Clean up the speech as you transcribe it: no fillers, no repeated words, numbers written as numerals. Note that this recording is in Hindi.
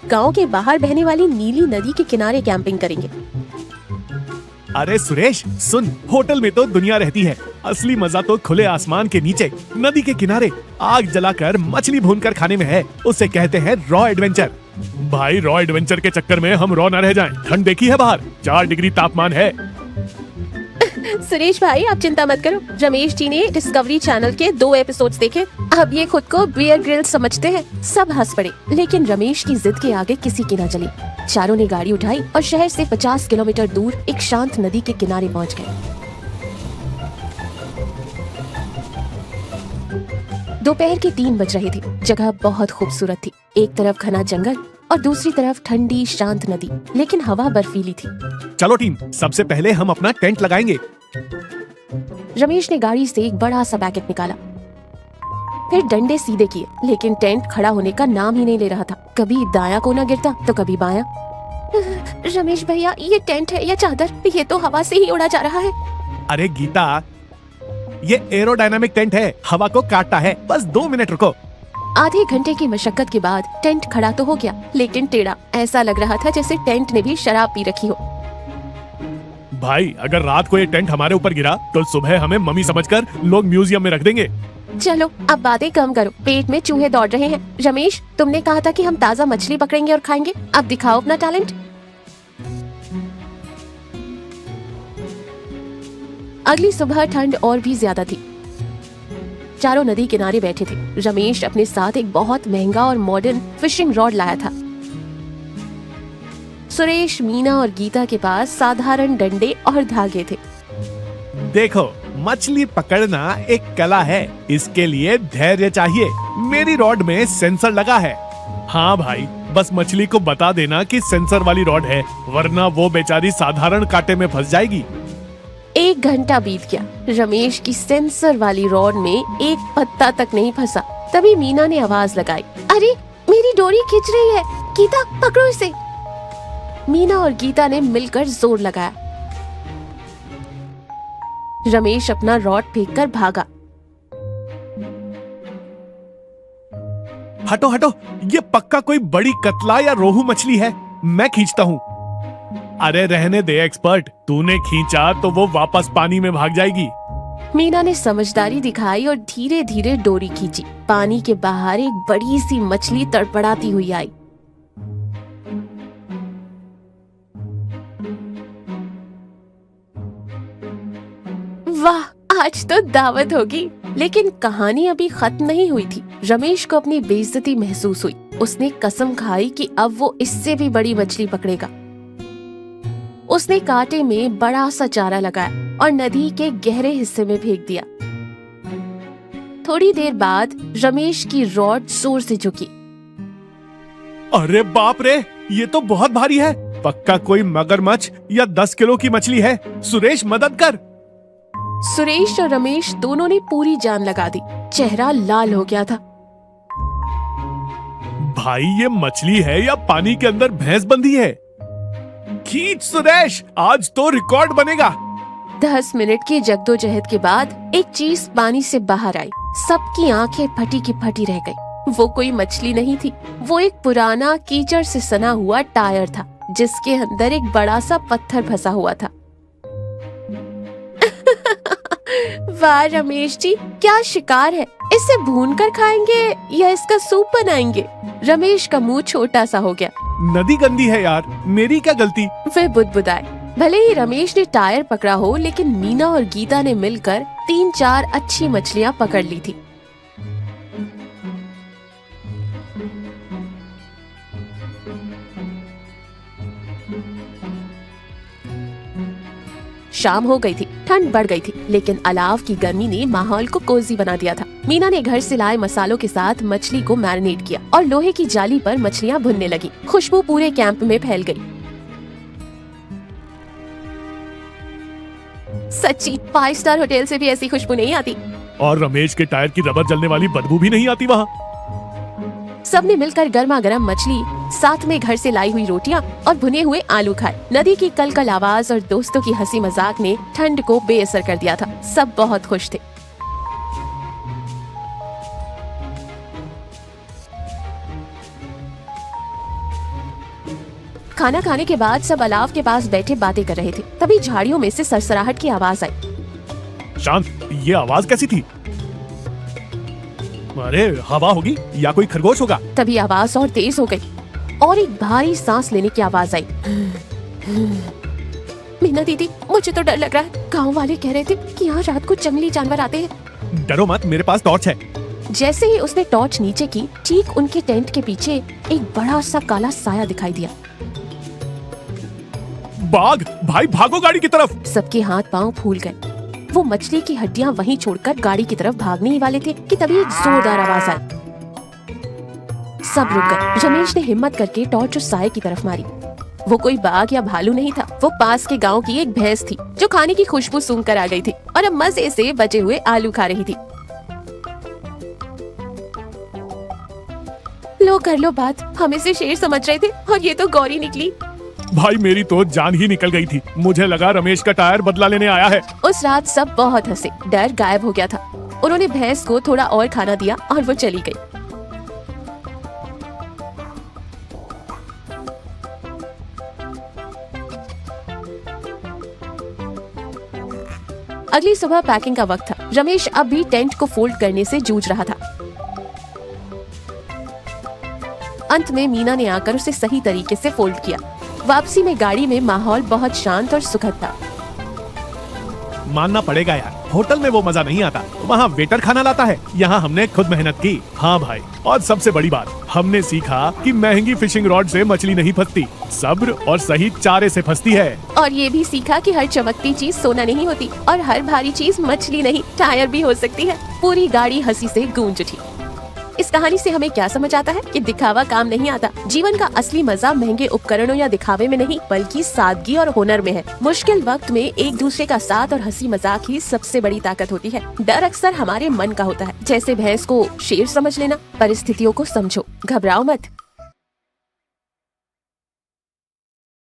गांव के बाहर बहने वाली नीली नदी के किनारे कैंपिंग करेंगे। अरे सुरेश सुन, होटल में तो दुनिया रहती है, असली मजा तो खुले आसमान के नीचे नदी के किनारे आग जलाकर मछली भूनकर खाने में है। उसे कहते हैं रॉ एडवेंचर। भाई रॉ एडवेंचर के चक्कर में हम रॉ न रह जाएं। ठंड देखी है बाहर 4 डिग्री तापमान है। सुरेश भाई आप चिंता मत करो, रमेश जी ने डिस्कवरी चैनल के 2 एपिसोड्स देखे, अब ये खुद को बियर ग्रिल्स समझते हैं। सब हंस पड़े, लेकिन रमेश की जिद के आगे किसी की न चली। चारों ने गाड़ी उठाई और शहर से 50 किलोमीटर दूर एक शांत नदी के किनारे पहुंच गए। दोपहर के 3 बज रहे थे। जगह बहुत खूबसूरत थी। एक तरफ घना जंगल और दूसरी तरफ ठंडी शांत नदी, लेकिन हवा बर्फीली थी। चलो टीम, सबसे पहले हम अपना टेंट लगाएंगे। रमेश ने गाड़ी से एक बड़ा सा पैकेट निकाला, फिर डंडे सीधे किए, लेकिन टेंट खड़ा होने का नाम ही नहीं ले रहा था। कभी दायां कोना गिरता तो कभी बायां। रमेश भैया, ये टेंट है या चादर? ये तो हवा से ही उड़ा जा रहा है। अरे गीता, ये एरोडायनामिक टेंट है, हवा को काटता है। बस 2 मिनट रुको। आधे घंटे की मशक्कत के बाद टेंट खड़ा तो हो गया, लेकिन टेढ़ा। ऐसा लग रहा था जैसे टेंट ने भी शराब पी रखी हो। भाई अगर रात को ये टेंट हमारे ऊपर गिरा तो सुबह हमें मम्मी समझकर लोग म्यूजियम में रख देंगे। चलो अब बातें कम करो, पेट में चूहे दौड़ रहे हैं। रमेश, तुमने कहा था कि हम ताज़ा मछली पकड़ेंगे और खाएंगे, अब दिखाओ अपना टैलेंट। अगली सुबह ठंड और भी ज्यादा थी। चारों नदी किनारे बैठे थे। रमेश अपने साथ एक बहुत महंगा और मॉडर्न फिशिंग रॉड लाया था। सुरेश, मीना और गीता के पास साधारण डंडे और धागे थे। देखो, मछली पकड़ना एक कला है, इसके लिए धैर्य चाहिए। मेरी रॉड में सेंसर लगा है। हाँ भाई, बस मछली को बता देना कि सेंसर वाली रॉड है, वरना वो बेचारी साधारण कांटे में फंस जाएगी। 1 घंटा बीत गया। रमेश की सेंसर वाली रॉड में एक पत्ता तक नहीं फंसा। तभी मीना ने आवाज लगाई, अरे मेरी डोरी खींच रही है, गीता पकड़ो इसे। मीना और गीता ने मिलकर जोर लगाया। रमेश अपना रॉड फेंककर भागा। हटो हटो, ये पक्का कोई बड़ी कतला या रोहू मछली है, मैं खींचता हूँ। अरे रहने दे एक्सपर्ट, तूने खींचा तो वो वापस पानी में भाग जाएगी। मीना ने समझदारी दिखाई और धीरे धीरे डोरी खींची। पानी के बाहर एक बड़ी सी मछली तड़पड़ाती हुई आई। वाह, आज तो दावत होगी। लेकिन कहानी अभी खत्म नहीं हुई थी। रमेश को अपनी बेइज्जती महसूस हुई। उसने कसम खाई कि अब वो इससे भी बड़ी मछली पकड़ेगा। उसने कांटे में बड़ा सा चारा लगाया और नदी के गहरे हिस्से में फेंक दिया। थोड़ी देर बाद रमेश की रॉड जोर से झुकी। अरे बाप रे, ये तो बहुत भारी है। पक्का कोई मगरमच्छ या 10 किलो की मछली है। सुरेश मदद कर। सुरेश और रमेश दोनों ने पूरी जान लगा दी। चेहरा लाल हो गया था। भाई ये मछली है या पानी के अंदर भैंस बंधी है? खींच सुरेश, आज तो रिकॉर्ड बनेगा। 10 मिनट की जद्दोजहद के बाद एक चीज पानी से बाहर आई। सबकी आंखें फटी की फटी रह गई। वो कोई मछली नहीं थी, वो एक पुराना कीचड़ से सना हुआ टायर था, जिसके अंदर एक बड़ा सा पत्थर फंसा हुआ था। वाह रमेश जी, क्या शिकार है। इसे भूनकर खाएंगे या इसका सूप बनाएंगे? रमेश का मुंह छोटा सा हो गया। नदी गंदी है यार, मेरी क्या गलती। वे बुदबुदाए। भले ही रमेश ने टायर पकड़ा हो, लेकिन मीना और गीता ने मिलकर 3-4 अच्छी मछलियां पकड़ ली थी। शाम हो गई थी, ठंड बढ़ गई थी, लेकिन अलाव की गर्मी ने माहौल को कोजी बना दिया था। मीना ने घर से लाए मसालों के साथ मछली को मैरिनेट किया और लोहे की जाली पर मछलियां भुनने लगी। खुशबू पूरे कैंप में फैल गई। सच्ची 5 स्टार होटल से भी ऐसी खुशबू नहीं आती। और रमेश के टायर की रबर जलने वाली बदबू भी नहीं आती वहाँ। सबने मिलकर गर्मा गर्म मछली, साथ में घर से लाई हुई रोटियां और भुने हुए आलू खाए। नदी की कलकल आवाज और दोस्तों की हंसी मजाक ने ठंड को बेअसर कर दिया था। सब बहुत खुश थे। खाना खाने के बाद सब अलाव के पास बैठे बातें कर रहे थे। तभी झाड़ियों में से सरसराहट की आवाज आई। शांत, ये आवाज कैसी थी? अरे हवा होगी या कोई खरगोश होगा। तभी आवाज और तेज हो गई और एक भारी सांस लेने की आवाज आई। मीना दीदी, मुझे तो डर लग रहा है। गांव वाले कह रहे थे कि यहाँ रात को जंगली जानवर आते हैं। डरो मत, मेरे पास टॉर्च है। जैसे ही उसने टॉर्च नीचे की, ठीक उनके टेंट के पीछे एक बड़ा सा काला साया दिखाई दिया। बाघ! भाई भागो गाड़ी की तरफ। सबके हाथ पांव फूल गए। वो मछली की हड्डियां वहीं छोड़कर गाड़ी की तरफ भागने ही वाले थे कि तभी एक जोरदार आवाज आई। सब रुक गए। रमेश ने हिम्मत करके टॉर्च उस साये की तरफ मारी। वो कोई बाघ या भालू नहीं था, वो पास के गांव की एक भैंस थी जो खाने की खुशबू सूंघकर आ गई थी और अब मजे से बचे हुए आलू खा रही थी। लो कर लो बात, हम इसे शेर समझ रहे थे और ये तो गौरी निकली। भाई मेरी तो जान ही निकल गई थी। मुझे लगा रमेश का टायर बदला लेने आया है। उस रात सब बहुत हंसे। डर गायब हो गया था। उन्होंने भैंस को थोड़ा और खाना दिया और वो चली गई। अगली सुबह पैकिंग का वक्त था। रमेश अब भी टेंट को फोल्ड करने से जूझ रहा था। अंत में मीना ने आकर उसे सही तरीके से फोल्ड किया। वापसी में गाड़ी में माहौल बहुत शांत और सुखद था। मानना पड़ेगा यार, होटल में वो मजा नहीं आता। वहाँ वेटर खाना लाता है, यहाँ हमने खुद मेहनत की। हाँ भाई, और सबसे बड़ी बात, हमने सीखा कि महंगी फिशिंग रॉड से मछली नहीं फंसती, सब्र और सही चारे से फंसती है। और ये भी सीखा कि हर चमकती चीज सोना नहीं होती और हर भारी चीज मछली नहीं, टायर भी हो सकती है। पूरी गाड़ी हंसी से गूंज उठी। इस कहानी से हमें क्या समझ आता है कि दिखावा काम नहीं आता। जीवन का असली मजा महंगे उपकरणों या दिखावे में नहीं, बल्कि सादगी और हुनर में है। मुश्किल वक्त में एक दूसरे का साथ और हंसी मजाक ही सबसे बड़ी ताकत होती है। डर अक्सर हमारे मन का होता है, जैसे भैंस को शेर समझ लेना। परिस्थितियों को समझो, घबराओ मत।